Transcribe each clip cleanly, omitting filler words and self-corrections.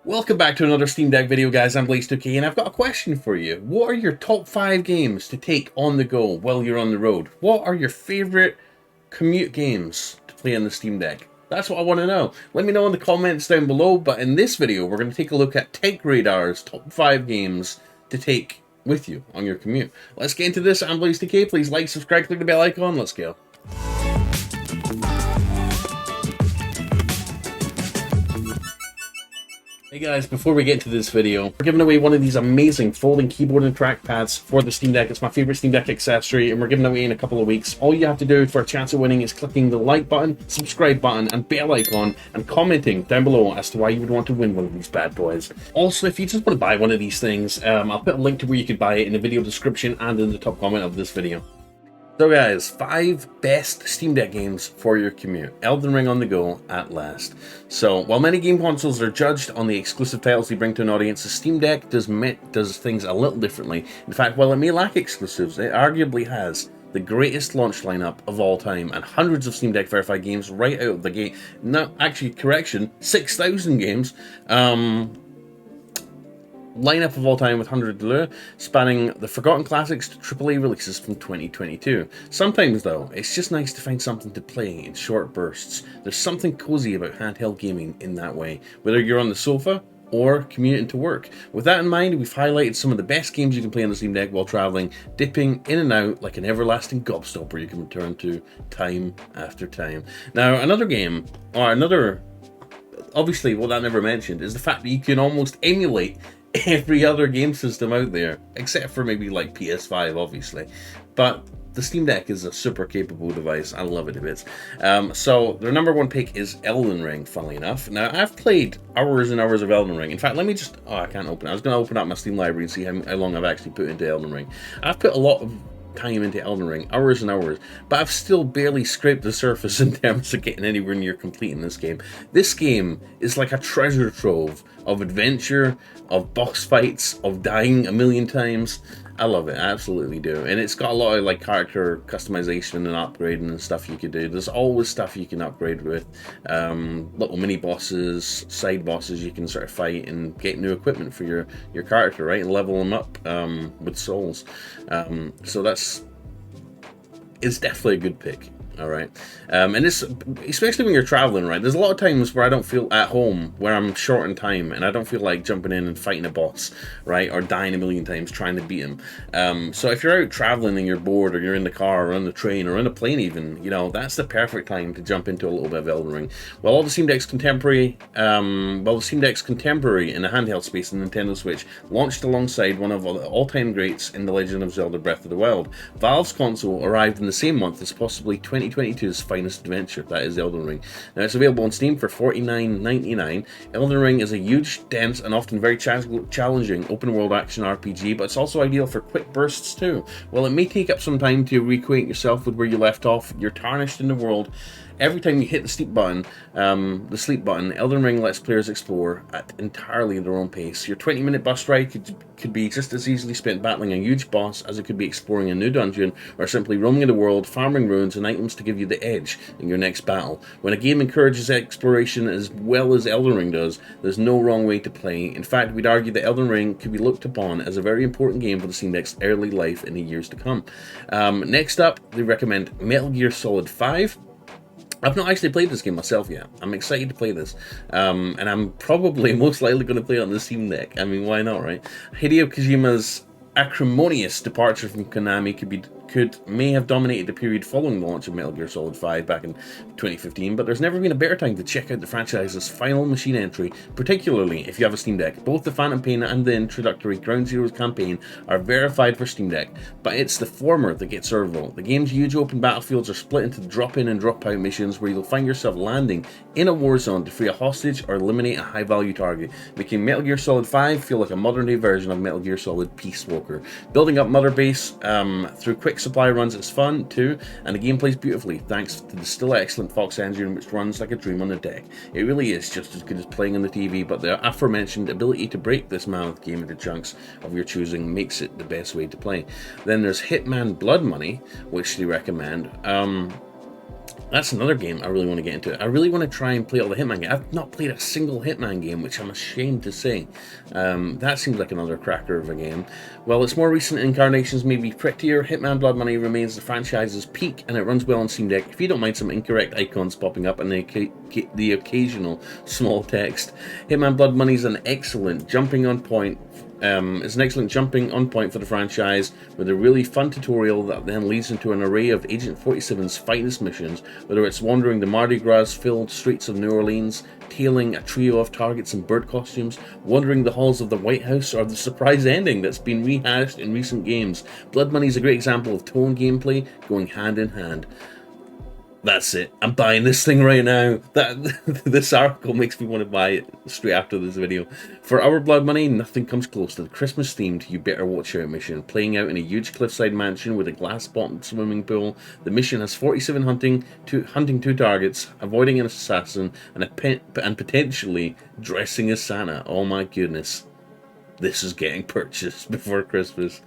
Welcome back to another Steam Deck video, guys. I'm Blaze2k, and I've got a question for you. What are your top 5 games to take on the go while you're on the road? What are your favourite commute games to play on the Steam Deck? That's what I want to know. Let me know in the comments down below, but in this video, we're going to take a look at TechRadars' top 5 games to take with you on your commute. Let's get into this. I'm Blaze2k. Please like, subscribe, click the bell icon. Let's go. Hey guys, before we get into this video, we're giving away one of these amazing folding keyboard and trackpads for the Steam Deck. It's my favorite Steam Deck accessory, and we're giving it away in a couple of weeks. All you have to do for a chance of winning is clicking the like button, subscribe button, and bell icon, and commenting down below as to why you would want to win one of these bad boys. Also, if you just want to buy one of these things, I'll put a link to where you could buy it in the video description and in the top comment of this video. So guys, 5 best Steam Deck games for your commute. Elden Ring on the go at last. So, while many game consoles are judged on the exclusive titles they bring to an audience, the Steam Deck does things a little differently. In fact, while it may lack exclusives, it arguably has the greatest launch lineup of all time, and hundreds of Steam Deck verified games right out of the gate. No, actually, correction, 6,000 games. Lineup of all time with 100 spanning the forgotten classics to AAA releases from 2022. Sometimes though, it's just nice to find something to play in short bursts. There's something cozy about handheld gaming in that way, whether you're on the sofa or commuting to work. With that in mind, we've highlighted some of the best games you can play on the Steam Deck while traveling, dipping in and out like an everlasting gobstopper you can return to time after time. Now, obviously what I never mentioned is the fact that you can almost emulate every other game system out there, except for maybe like PS5, obviously. But the Steam Deck is a super capable device. I love it a bit. So their number 1 pick is Elden Ring, funnily enough. Now, I've played hours and hours of Elden Ring. In fact, let me just... Oh, I can't open it. I was going to open up my Steam library and see how long I've actually put into Elden Ring. I've put a lot of time into Elden Ring, hours and hours, but I've still barely scraped the surface in terms of getting anywhere near completing this game. This game is like a treasure trove of adventure, of boss fights, of dying a million times. I love it, I absolutely do. And it's got a lot of like character customization and upgrading and stuff you could do. There's always stuff you can upgrade with. Little mini bosses, side bosses you can sort of fight and get new equipment for your character, right? And level them up with souls. So it's definitely a good pick. All right, and this, especially when you're traveling, right? There's a lot of times where I don't feel at home, where I'm short in time, and I don't feel like jumping in and fighting a boss, right? Or dying a million times trying to beat him. So if you're out traveling and you're bored, or you're in the car, or on the train, or on a plane even, you know, that's the perfect time to jump into a little bit of Elden Ring. While all the Steam Deck's contemporary, in the handheld space, the Nintendo Switch launched alongside one of the all-time greats in The Legend of Zelda: Breath of the Wild. Valve's console arrived in the same month as possibly 2022's finest adventure, that is Elden Ring. Now, it's available on Steam for $49.99. Elden Ring is a huge, dense, and often very challenging open-world action RPG, but it's also ideal for quick bursts too. While it may take up some time to reacquaint yourself with where you left off, you're tarnished in the world. Every time you hit the sleep button, Elden Ring lets players explore at entirely their own pace. Your 20-minute bus ride could be just as easily spent battling a huge boss as it could be exploring a new dungeon, or simply roaming the world, farming runes and items to give you the edge in your next battle. When a game encourages exploration as well as Elden Ring does, there's no wrong way to play. In fact, we'd argue that Elden Ring could be looked upon as a very important game for the Steam Deck's early life in the years to come. Next up, they recommend Metal Gear Solid 5. I've not actually played this game myself yet. I'm excited to play this, and I'm probably most likely going to play it on the Steam Deck. I mean, why not, right? Hideo Kojima's acrimonious departure from Konami may have dominated the period following the launch of Metal Gear Solid 5 back in 2015, but there's never been a better time to check out the franchise's final machine entry, particularly if you have a Steam Deck. Both the Phantom Pain and the introductory Ground Zeroes campaign are verified for Steam Deck, but it's the former that gets our vote. The game's huge open battlefields are split into drop-in and drop-out missions where you'll find yourself landing in a war zone to free a hostage or eliminate a high-value target, making Metal Gear Solid 5 feel like a modern-day version of Metal Gear Solid Peace Walker. Building up Mother Base through quick supply runs is fun too, and the game plays beautifully thanks to the still excellent Fox engine, which runs like a dream on the deck. It really is just as good as playing on the TV, but the aforementioned ability to break this mammoth game into chunks of your choosing makes it the best way to play. Then there's Hitman Blood Money, which they recommend. That's another game I really want to get into. I really want to try and play all the Hitman games. I've not played a single Hitman game, which I'm ashamed to say. That seems like another cracker of a game. While its more recent incarnations may be prettier, Hitman Blood Money remains the franchise's peak, and it runs well on Steam Deck, if you don't mind some incorrect icons popping up and the occasional small text. Hitman Blood Money is an excellent jumping on point for the franchise, with a really fun tutorial that then leads into an array of Agent 47's finest missions, whether it's wandering the Mardi Gras-filled streets of New Orleans, tailing a trio of targets in bird costumes, wandering the halls of the White House, or the surprise ending that's been rehashed in recent games. Blood Money is a great example of tone gameplay going hand in hand. That's it. I'm buying this thing right now. This article makes me want to buy it straight after this video. For our Blood Money, nothing comes close to the Christmas-themed You Better Watch Out mission. Playing out in a huge cliffside mansion with a glass-bottomed swimming pool, the mission has 47 hunting 2 targets, avoiding an assassin, and potentially dressing as Santa. Oh my goodness. This is getting purchased before Christmas.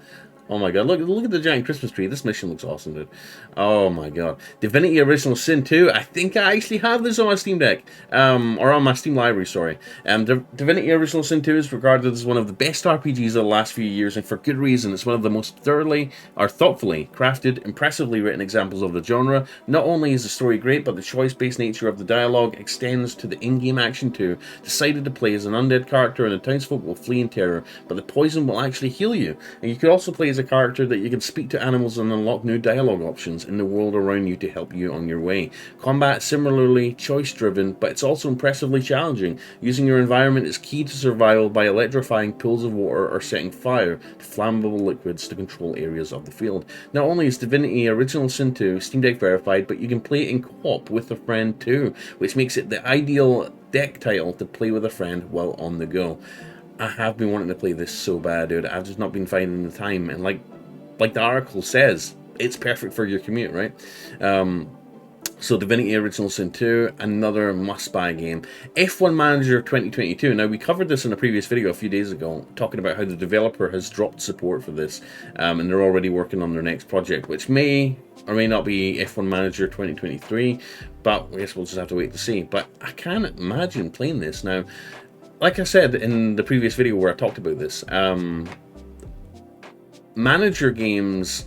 Oh my god, look at the giant Christmas tree. This mission looks awesome, dude. Oh my god. Divinity Original Sin 2. I think I actually have this on my Steam Deck. Or on my Steam library, sorry. Divinity Original Sin 2 is regarded as one of the best RPGs of the last few years, and for good reason. It's one of the most thoroughly or thoughtfully crafted, impressively written examples of the genre. Not only is the story great, but the choice-based nature of the dialogue extends to the in-game action too. Decided to play as an undead character, and the townsfolk will flee in terror, but the poison will actually heal you. And you could also play as a character that you can speak to animals and unlock new dialogue options in the world around you to help you on your way. Combat similarly choice driven, but it's also impressively challenging. Using your environment is key to survival by electrifying pools of water or setting fire to flammable liquids to control areas of the field. Not only is Divinity Original Sin 2 Steam Deck verified, but you can play it in co-op with a friend too, which makes it the ideal deck title to play with a friend while on the go. I have been wanting to play this so bad, dude. I've just not been finding the time, and like the article says, it's perfect for your commute, right? So Divinity Original Sin 2, another must-buy game. F1 Manager 2022. Now, we covered this in a previous video a few days ago, talking about how the developer has dropped support for this, and they're already working on their next project, which may or may not be F1 Manager 2023, but I guess we'll just have to wait to see. But I can't imagine playing this. Now, like I said in the previous video where I talked about this, manager games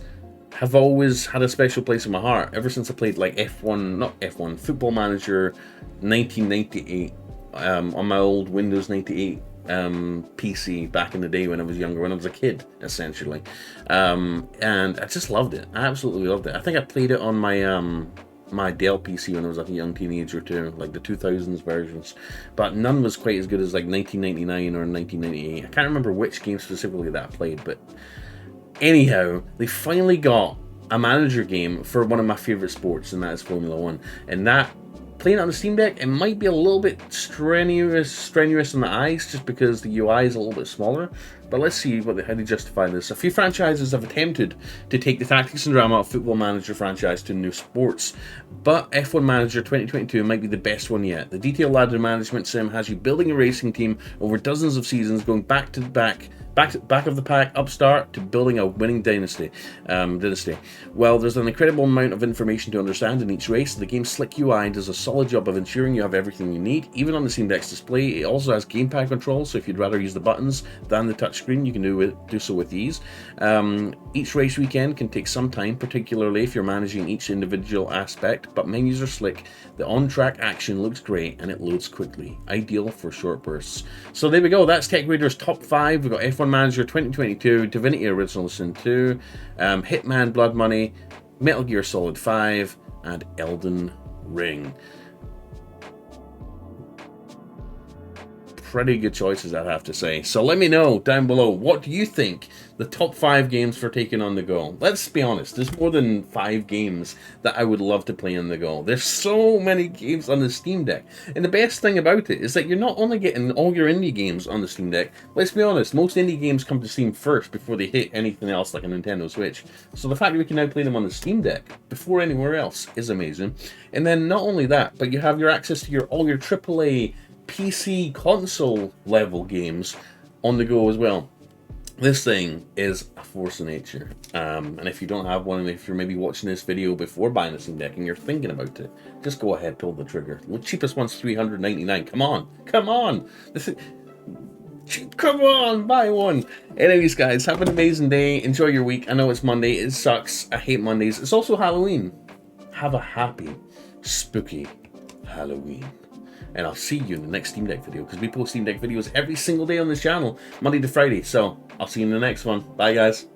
have always had a special place in my heart ever since I played like Football Manager 1998 on my old Windows 98 PC back in the day when I was younger, when I was a kid, essentially. And I just loved it. I absolutely loved it. I think I played it on my Dell PC when I was like a young teenager too, like the 2000s versions, but none was quite as good as like 1999 or 1998. I can't remember which game specifically that I played, but anyhow, they finally got a manager game for one of my favorite sports, and that is Formula 1. And that, playing it on the Steam Deck, it might be a little bit strenuous in the eyes, just because the UI is a little bit smaller. But let's see how they justify this. A few franchises have attempted to take the tactics and drama of Football Manager franchise to new sports, but F1 Manager 2022 might be the best one yet. The detailed ladder management sim has you building a racing team over dozens of seasons, going back of the pack upstart to building a winning dynasty. Well, there's an incredible amount of information to understand in each race. The game's slick UI does a solid job of ensuring you have everything you need, even on the Steam Deck's display. It also has gamepad control, so if you'd rather use the buttons than the touchscreen, you can do so with ease. Each race weekend can take some time, particularly if you're managing each individual aspect, but menus are slick. The on-track action looks great, and it loads quickly. Ideal for short bursts. So there we go. That's TechRadars' top 5. We've got F1 Manager 2022, Divinity Original Sin 2, Hitman Blood Money, Metal Gear Solid 5, and Elden Ring. Pretty good choices, I'd have to say. So let me know down below, what do you think the top 5 games for taking on the go? Let's be honest, there's more than 5 games that I would love to play on the go. There's so many games on the Steam Deck. And the best thing about it is that you're not only getting all your indie games on the Steam Deck. Let's be honest, most indie games come to Steam first before they hit anything else like a Nintendo Switch. So the fact that we can now play them on the Steam Deck before anywhere else is amazing. And then not only that, but you have your access to all your AAA PC console level games on the go as well. This thing is a force of nature. And if you don't have one, if you're maybe watching this video before buying a Steam Deck and you're thinking about it, just go ahead, pull the trigger. The cheapest one's $399. Come on, come on. Come on, buy one. Anyways, guys, have an amazing day. Enjoy your week. I know it's Monday. It sucks. I hate Mondays. It's also Halloween. Have a happy, spooky Halloween. And I'll see you in the next Steam Deck video, because we post Steam Deck videos every single day on this channel, Monday to Friday. So I'll see you in the next one. Bye, guys.